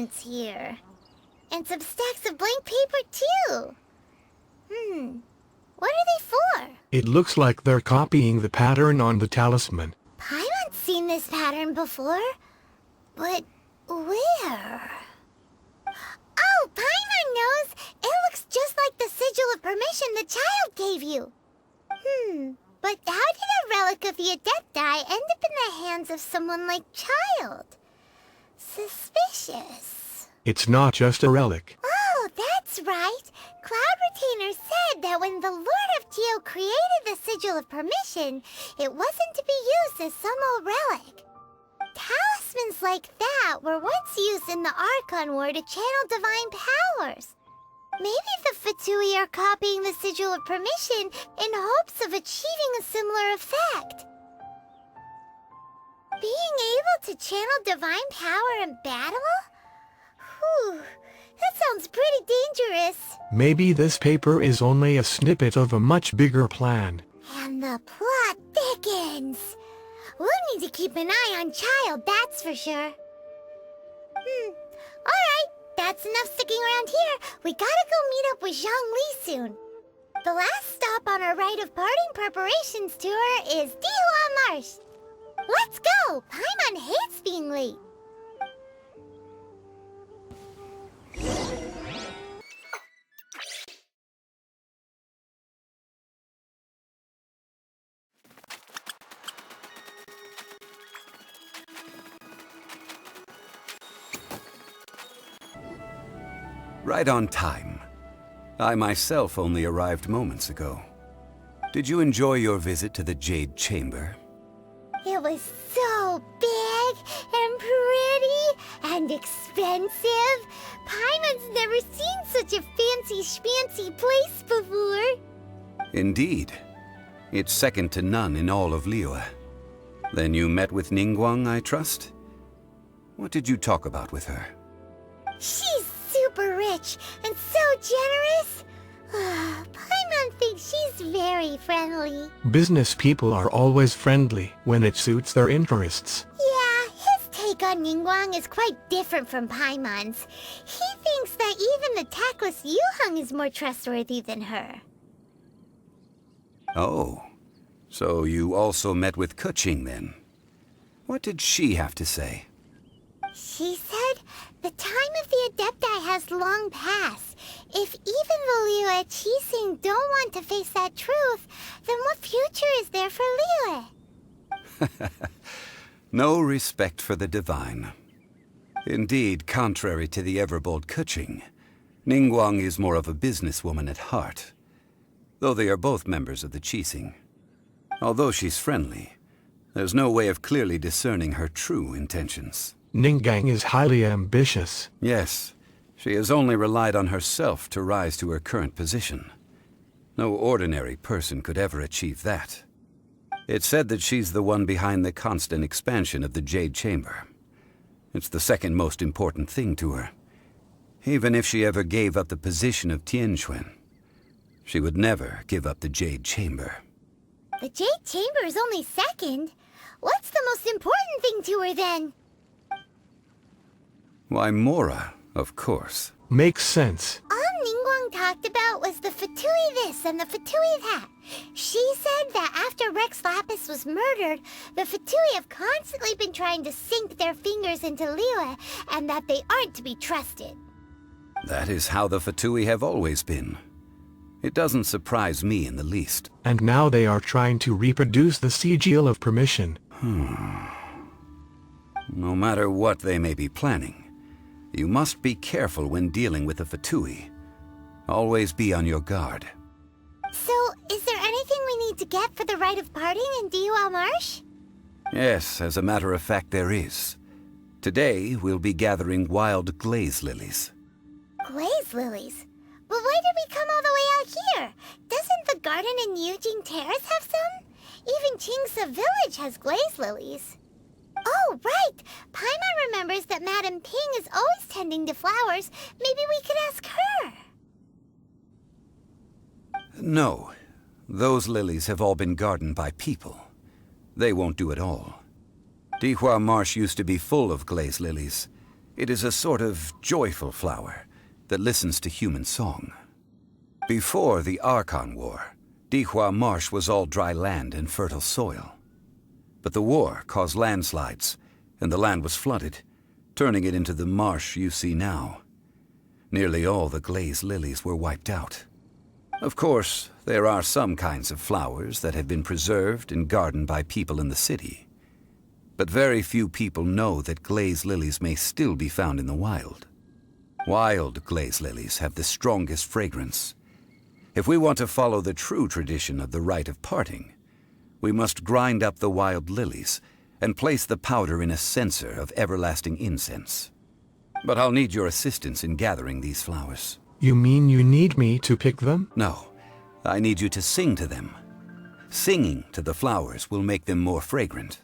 documents here. And some stacks of blank paper, too. What are they for? It looks like they're copying the pattern on the talisman. Paimon's seen this pattern before. But where? Oh, Paimon knows! It looks just like the sigil of permission the child gave you. But how did a relic of the Adepti end up in the hands of someone like Child? Suspicious. It's not just a relic. Oh, that's right. Cloud Retainer said that when the Lord of Geo created the Sigil of Permission, it wasn't to be used as some old relic. Talismans like that were once used in the Archon War to channel divine powers. Maybe the Fatui are copying the Sigil of Permission in hopes of achieving a similar effect. Being able to channel divine power in battle? Whew, that sounds pretty dangerous. Maybe this paper is only a snippet of a much bigger plan. And the plot thickens. We'll need to keep an eye on Child, that's for sure. Alright, that's enough sticking around here. We gotta go meet up with Zhongli soon. The last stop on our rite of parting preparations tour is Dihua Marsh. Let's go! Paimon hates being late. Right on time. I myself only arrived moments ago. Did you enjoy your visit to the Jade Chamber? It was so big and pretty and expensive. Paimon's never seen such a fancy schmancy place before. Indeed. It's second to none in all of Liyue. Then you met with Ningguang, I trust? What did you talk about with her? She's super rich and so generous. Paimon thinks she's very friendly. Business people are always friendly when it suits their interests. Yeah, his take on Ningguang is quite different from Paimon's. He thinks that even the tactless Yuheng is more trustworthy than her. Oh, so you also met with Keqing then? What did she have to say? She said the time of the Adepti has long passed. If even the Liyue Qixing don't want to face that truth, then what future is there for Liyue? No respect for the divine. Indeed, contrary to the ever-bold Keqing, Ningguang is more of a businesswoman at heart, though they are both members of the Qixing. Although she's friendly, there's no way of clearly discerning her true intentions. Ningguang is highly ambitious. Yes, she has only relied on herself to rise to her current position. No ordinary person could ever achieve that. It's said that she's the one behind the constant expansion of the Jade Chamber. It's the second most important thing to her. Even if she ever gave up the position of Tianquan, she would never give up the Jade Chamber. The Jade Chamber is only second. What's the most important thing to her then? Why, Mora, of course. Makes sense. All Ningguang talked about was the Fatui this and the Fatui that. She said that after Rex Lapis was murdered, the Fatui have constantly been trying to sink their fingers into Liyue, and that they aren't to be trusted. That is how the Fatui have always been. It doesn't surprise me in the least. And now they are trying to reproduce the Sigil of Permission. No matter what they may be planning, you must be careful when dealing with the Fatui. Always be on your guard. So, is there anything we need to get for the rite of parting in Dihua Marsh? Yes, as a matter of fact, there is. Today, we'll be gathering wild glaze lilies. Glaze lilies? But why did we come all the way out here? Doesn't the garden in Yujing Terrace have some? Even Qingse Village has glaze lilies. Oh, right! Paimon remembers that Madame Ping is always tending to flowers. Maybe we could ask her. No. Those lilies have all been gardened by people. They won't do it all. Dihua Marsh used to be full of glaze lilies. It is a sort of joyful flower that listens to human song. Before the Archon War, Dihua Marsh was all dry land and fertile soil. But the war caused landslides, and the land was flooded, turning it into the marsh you see now. Nearly all the glazed lilies were wiped out. Of course, there are some kinds of flowers that have been preserved and gardened by people in the city. But very few people know that glazed lilies may still be found in the wild. Wild glazed lilies have the strongest fragrance. If we want to follow the true tradition of the rite of parting, we must grind up the wild lilies and place the powder in a censer of everlasting incense. But I'll need your assistance in gathering these flowers. You mean you need me to pick them? No, I need you to sing to them. Singing to the flowers will make them more fragrant.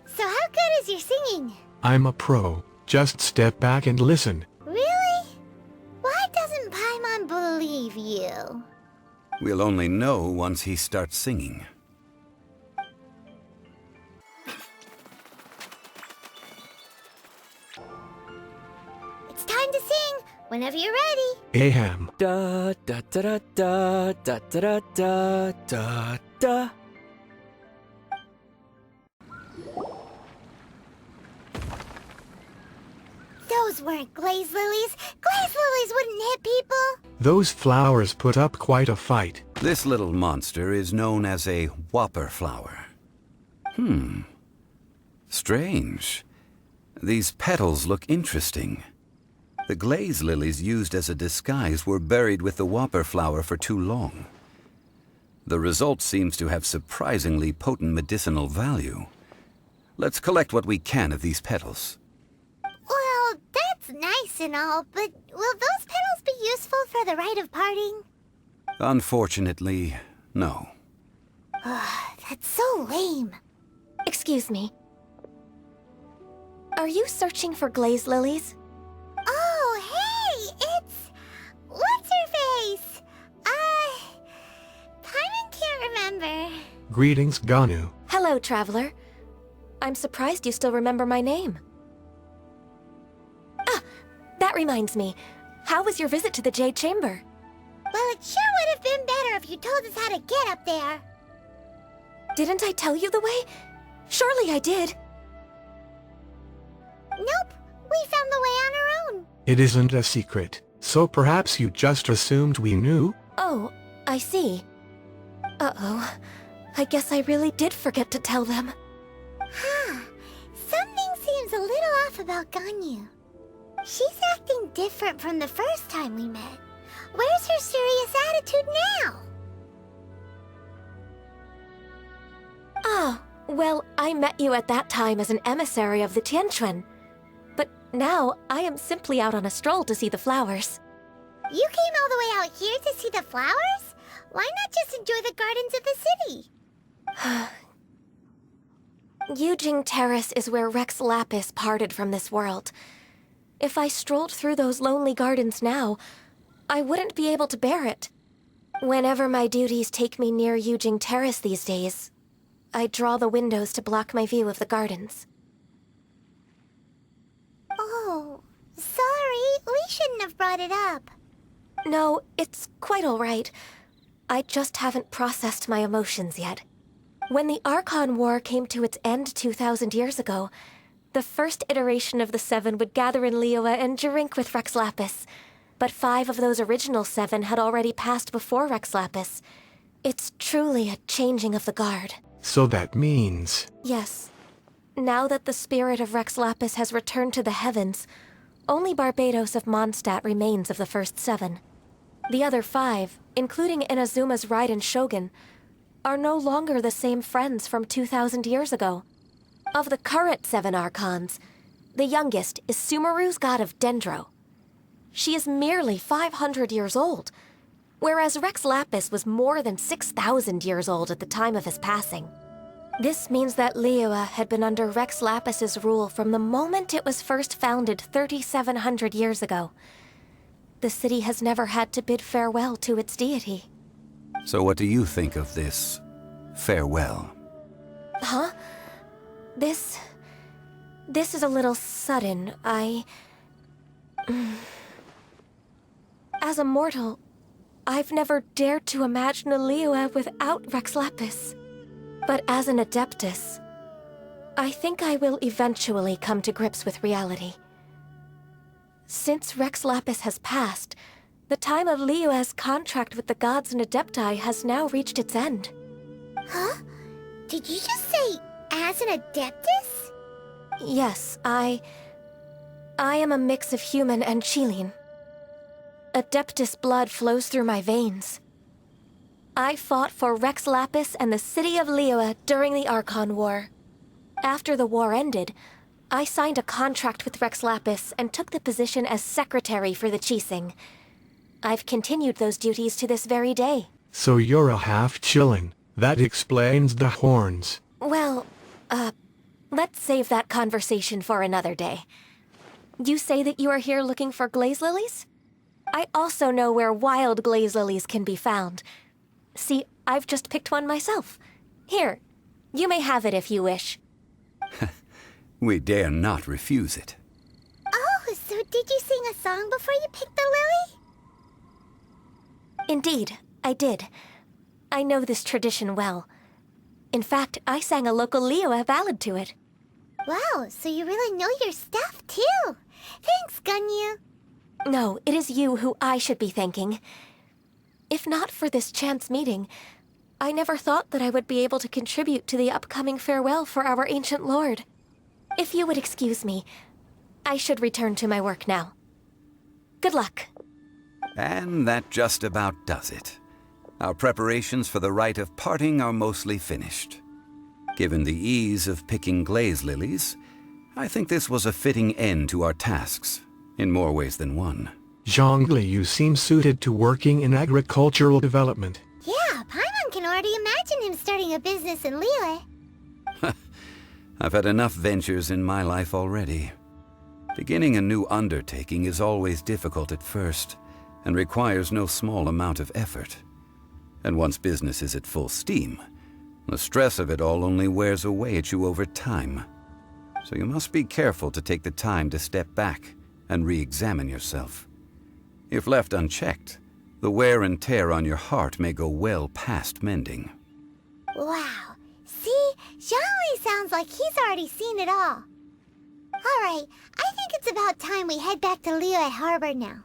So how good is your singing? I'm a pro. Just step back and listen. Really? Why doesn't Paimon believe you? We'll only know once he starts singing. It's time to sing, whenever you're ready. Aham. Da da da da da da da da da da. Those weren't glazed lilies. Glazed lilies wouldn't hit people. Those flowers put up quite a fight. This little monster is known as a whopper flower. Strange. These petals look interesting. The glaze lilies used as a disguise were buried with the whopper flower for too long. The result seems to have surprisingly potent medicinal value. Let's collect what we can of these petals. Well, that's nice and all, but will those petals be useful for the rite of parting? Unfortunately, no. That's so lame. Excuse me. Are you searching for glazed lilies? Oh, hey, it's... What's her face? Paimon can't remember. Greetings, Ganu. Hello, traveler. I'm surprised you still remember my name. Ah, that reminds me. How was your visit to the Jade Chamber? Well, it sure would have been better if you told us how to get up there. Didn't I tell you the way? Surely I did. Nope, we found the way on our own. It isn't a secret, so perhaps you just assumed we knew? Oh, I see. Uh-oh. I guess I really did forget to tell them. Huh. Something seems a little off about Ganyu. She's acting different from the first time we met. Where's her serious attitude now? Ah, well, I met you at that time as an emissary of the Tianquan. But now, I am simply out on a stroll to see the flowers. You came all the way out here to see the flowers? Why not just enjoy the gardens of the city? Yujing Terrace is where Rex Lapis parted from this world. If I strolled through those lonely gardens now, I wouldn't be able to bear it. Whenever my duties take me near Yujing Terrace these days, I draw the windows to block my view of the gardens. Oh, sorry. We shouldn't have brought it up. No, it's quite all right. I just haven't processed my emotions yet. When the Archon War came to its end 2,000 years ago, the first iteration of the Seven would gather in Liyue and drink with Rex Lapis. But 5 of those original 7 had already passed before Rex Lapis. It's truly a changing of the guard. So that means... Yes. Now that the spirit of Rex Lapis has returned to the heavens, only Barbados of Mondstadt remains of the first 7. The other 5, including Inazuma's Raiden Shogun, are no longer the same friends from 2,000 years ago. Of the current 7 Archons, the youngest is Sumeru's god of Dendro. She is merely 500 years old, whereas Rex Lapis was more than 6,000 years old at the time of his passing. This means that Liyue had been under Rex Lapis's rule from the moment it was first founded 3,700 years ago. The city has never had to bid farewell to its deity. So what do you think of this farewell? Huh? This This is a little sudden. As a mortal, I've never dared to imagine a Liyue without Rex Lapis. But as an Adeptus, I think I will eventually come to grips with reality. Since Rex Lapis has passed, the time of Liyue's contract with the gods and Adepti has now reached its end. Huh? Did you just say, as an Adeptus? Yes, I am a mix of human and Chilean. Adeptus blood flows through my veins. I fought for Rex Lapis and the city of Liyue during the Archon War. After the war ended, I signed a contract with Rex Lapis and took the position as secretary for the Qixing. I've continued those duties to this very day. So you're a half-Chilean. That explains the horns. Well, let's save that conversation for another day. You say that you are here looking for glaze lilies? I also know where wild glaze lilies can be found. See, I've just picked one myself. Here, you may have it if you wish. We dare not refuse it. Oh, so did you sing a song before you picked the lily? Indeed, I did. I know this tradition well. In fact, I sang a local Liyue ballad to it. Wow, so you really know your stuff, too. Thanks, Gunyu. No, it is you who I should be thanking. If not for this chance meeting, I never thought that I would be able to contribute to the upcoming farewell for our ancient lord. If you would excuse me, I should return to my work now. Good luck. And that just about does it. Our preparations for the rite of parting are mostly finished. Given the ease of picking glaze lilies, I think this was a fitting end to our tasks, in more ways than one. Zhongli, you seem suited to working in agricultural development. Yeah, Paimon can already imagine him starting a business in Liyue. I've had enough ventures in my life already. Beginning a new undertaking is always difficult at first, and requires no small amount of effort. And once business is at full steam, the stress of it all only wears away at you over time. So you must be careful to take the time to step back and re-examine yourself. If left unchecked, the wear and tear on your heart may go well past mending. Wow. See? Zhongli sounds like he's already seen it all. Alright, I think it's about time we head back to Liyue Harbor now.